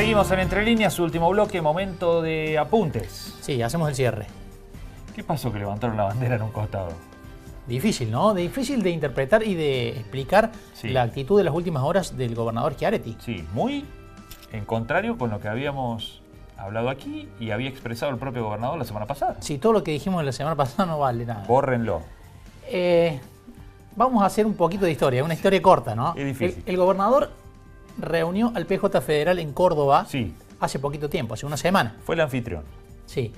Seguimos en Entre Líneas, su último bloque, momento de apuntes. Sí, hacemos el cierre. ¿Qué pasó que levantaron la bandera en un costado? Difícil, ¿no? Difícil de interpretar y de explicar la actitud de las últimas horas del gobernador Schiaretti. Sí, muy en contrario con lo que habíamos hablado aquí y había expresado el propio gobernador la semana pasada. Sí, todo lo que dijimos la semana pasada no vale nada. Bórrenlo. Vamos a hacer un poquito de historia, una historia corta, ¿no? Es difícil. El gobernador reunió al PJ Federal en Córdoba hace poquito tiempo, hace una semana. Fue el anfitrión. Sí.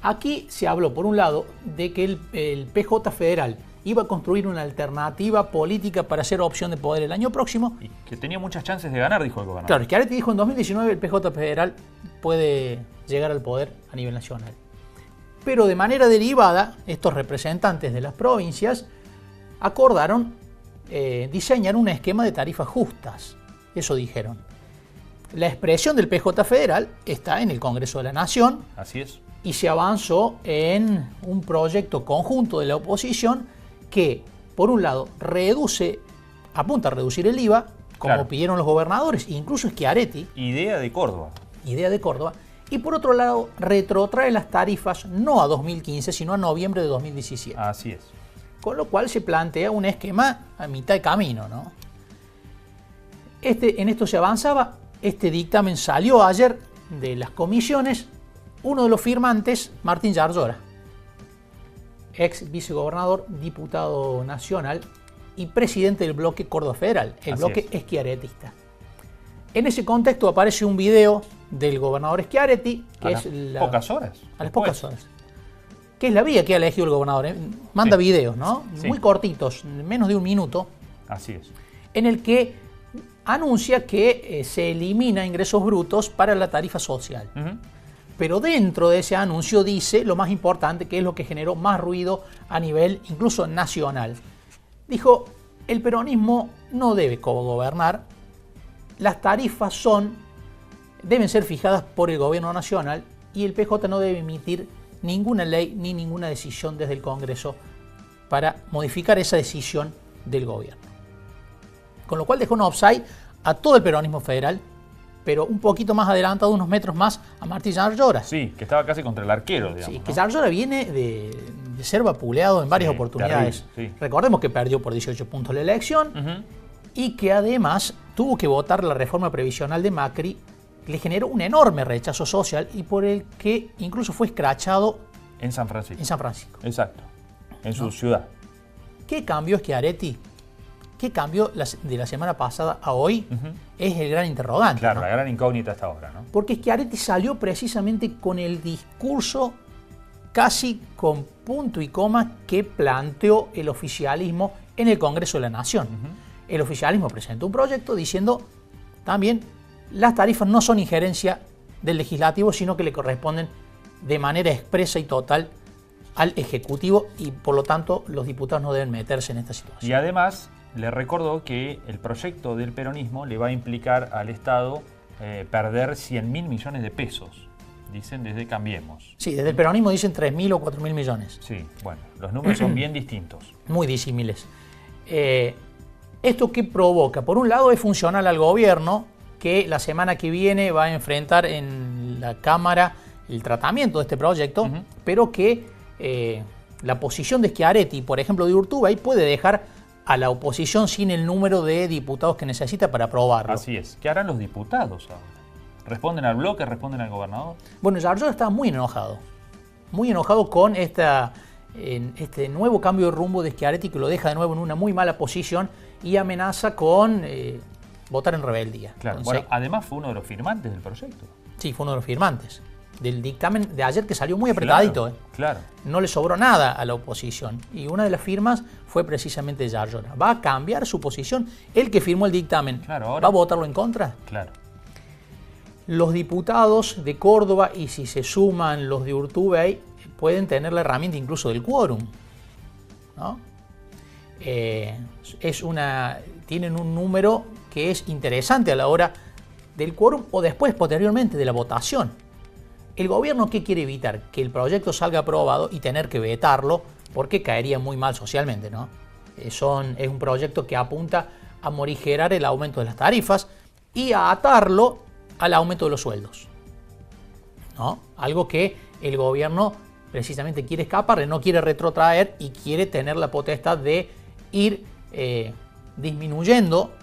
Aquí se habló, por un lado, de que el PJ Federal iba a construir una alternativa política para ser opción de poder el año próximo. Y que tenía muchas chances de ganar, dijo el gobernador. Claro, Schiaretti dijo en 2019 el PJ Federal puede llegar al poder a nivel nacional. Pero de manera derivada, estos representantes de las provincias acordaron diseñar un esquema de tarifas justas. Eso dijeron. La expresión del PJ Federal está en el Congreso de la Nación. Así es. Y se avanzó en un proyecto conjunto de la oposición que, por un lado, apunta a reducir el IVA, como pidieron los gobernadores, incluso Schiaretti. Idea de Córdoba. Y por otro lado, retrotrae las tarifas no a 2015, sino a noviembre de 2017. Así es. Con lo cual se plantea un esquema a mitad de camino, ¿no? En esto se avanzaba. Este dictamen salió ayer de las comisiones. Uno de los firmantes, Martín Yarlora, ex vicegobernador, diputado nacional y presidente del bloque Córdoba Federal, el bloque schiarettista. En ese contexto aparece un video del gobernador Schiaretti, que es pocas horas. A las pocas horas. Que es la vía que ha elegido el gobernador. Manda videos, ¿no? Muy cortitos, menos de un minuto. Así es. En el que anuncia que se elimina ingresos brutos para la tarifa social. Pero dentro de ese anuncio dice lo más importante, que es lo que generó más ruido a nivel incluso nacional. Dijo, el peronismo no debe cogobernar, las tarifas deben ser fijadas por el gobierno nacional y el PJ no debe emitir ninguna ley ni ninguna decisión desde el Congreso para modificar esa decisión del gobierno. Con lo cual dejó un offside a todo el peronismo federal, pero un poquito más adelantado, unos metros más, a Martín Yarlora. Sí, que estaba casi contra el arquero, digamos. Sí, que Yarlora viene de ser vapuleado en varias oportunidades. Terrible, Recordemos que perdió por 18 puntos la elección y que además tuvo que votar la reforma previsional de Macri, que le generó un enorme rechazo social y por el que incluso fue escrachado en San Francisco. Exacto, en su ciudad. ¿Qué cambió Schiaretti? ¿Qué cambió de la semana pasada a hoy? Es el gran interrogante. Claro, ¿no? la gran incógnita hasta ahora, ¿no? Porque Schiaretti salió precisamente con el discurso casi con punto y coma que planteó el oficialismo en el Congreso de la Nación. El oficialismo presentó un proyecto diciendo también las tarifas no son injerencia del legislativo, sino que le corresponden de manera expresa y total al Ejecutivo y por lo tanto los diputados no deben meterse en esta situación. Y además le recordó que el proyecto del peronismo le va a implicar al Estado perder 100.000 millones de pesos, dicen desde Cambiemos. Sí, desde el peronismo dicen 3.000 o 4.000 millones. Sí, bueno, los números son bien distintos. Muy disímiles. ¿Esto qué provoca? Por un lado es funcional al gobierno, que la semana que viene va a enfrentar en la Cámara el tratamiento de este proyecto, pero que la posición de Schiaretti, por ejemplo de Urtubey, puede dejar a la oposición sin el número de diputados que necesita para aprobarlo. Así es. ¿Qué harán los diputados ahora? ¿Responden al bloque? ¿Responden al gobernador? Bueno, Yarlora está muy enojado con este nuevo cambio de rumbo de Schiaretti, que lo deja de nuevo en una muy mala posición y amenaza con votar en rebeldía. Claro. Entonces, bueno, además fue uno de los firmantes del proyecto. Sí, fue uno de los firmantes del dictamen de ayer, que salió muy apretadito. Claro. No le sobró nada a la oposición. Y una de las firmas fue precisamente Yarlora. ¿Va a cambiar su posición? El que firmó el dictamen, ¿va a votarlo en contra? Claro. Los diputados de Córdoba, y si se suman los de Urtubey, pueden tener la herramienta incluso del quórum, ¿no? Tienen un número que es interesante a la hora del quórum o después, posteriormente, de la votación. ¿El gobierno qué quiere evitar? Que el proyecto salga aprobado y tener que vetarlo, porque caería muy mal socialmente, ¿no? Es un proyecto que apunta a morigerar el aumento de las tarifas y a atarlo al aumento de los sueldos, ¿no? Algo que el gobierno precisamente quiere escapar, no quiere retrotraer y quiere tener la potestad de ir disminuyendo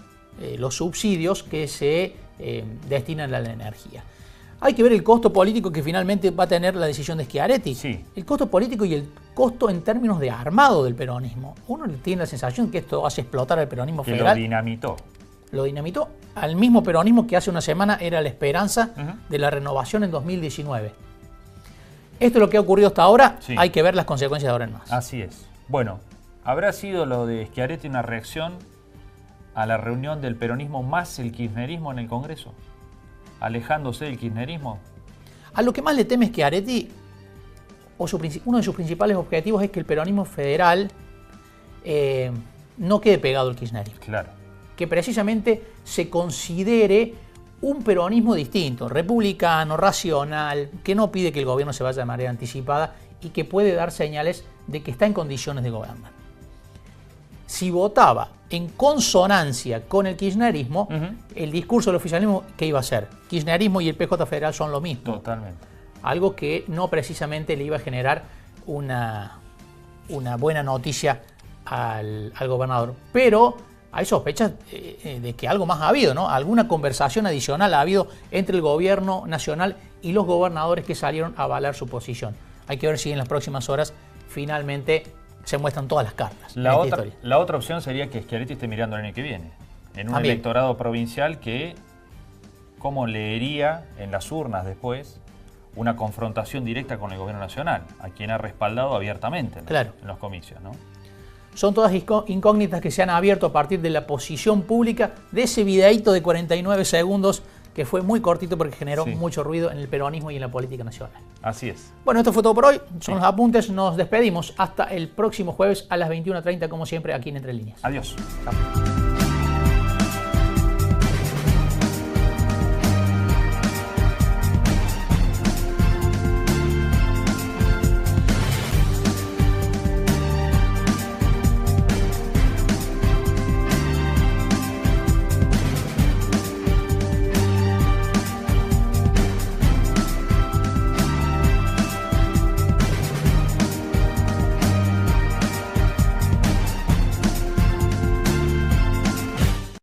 los subsidios que se destinan a la energía. Hay que ver el costo político que finalmente va a tener la decisión de Schiaretti. Sí. El costo político y el costo en términos de armado del peronismo. Uno tiene la sensación que esto hace explotar al peronismo federal. Que lo dinamitó. Lo dinamitó al mismo peronismo que hace una semana era la esperanza de la renovación en 2019. Esto es lo que ha ocurrido hasta ahora. Sí. Hay que ver las consecuencias de ahora en más. Así es. Bueno, ¿habrá sido lo de Schiaretti una reacción a la reunión del peronismo más el kirchnerismo en el Congreso? ¿Alejándose del kirchnerismo? A lo que más le teme Schiaretti, uno de sus principales objetivos es que el peronismo federal no quede pegado al kirchnerismo. Claro. Que precisamente se considere un peronismo distinto, republicano, racional, que no pide que el gobierno se vaya de manera anticipada y que puede dar señales de que está en condiciones de gobernar. Si votaba en consonancia con el kirchnerismo, el discurso del oficialismo, ¿qué iba a ser? Kirchnerismo y el PJ federal son lo mismo. Totalmente. Algo que no precisamente le iba a generar una buena noticia al gobernador. Pero hay sospechas de que algo más ha habido, ¿no? Alguna conversación adicional ha habido entre el gobierno nacional y los gobernadores que salieron a avalar su posición. Hay que ver si en las próximas horas finalmente se muestran todas las cartas. La otra opción sería que Schiaretti esté mirando el año que viene, en un electorado provincial que, ¿cómo leería en las urnas después una confrontación directa con el gobierno nacional, a quien ha respaldado abiertamente, ¿no? Claro. En los comicios, ¿no? Son todas incógnitas que se han abierto a partir de la posición pública de ese videíto de 49 segundos que fue muy cortito porque generó mucho ruido en el peronismo y en la política nacional. Así es. Bueno, esto fue todo por hoy. Son los apuntes. Nos despedimos hasta el próximo jueves a las 21:30, como siempre, aquí en Entre Líneas. Adiós. Chao.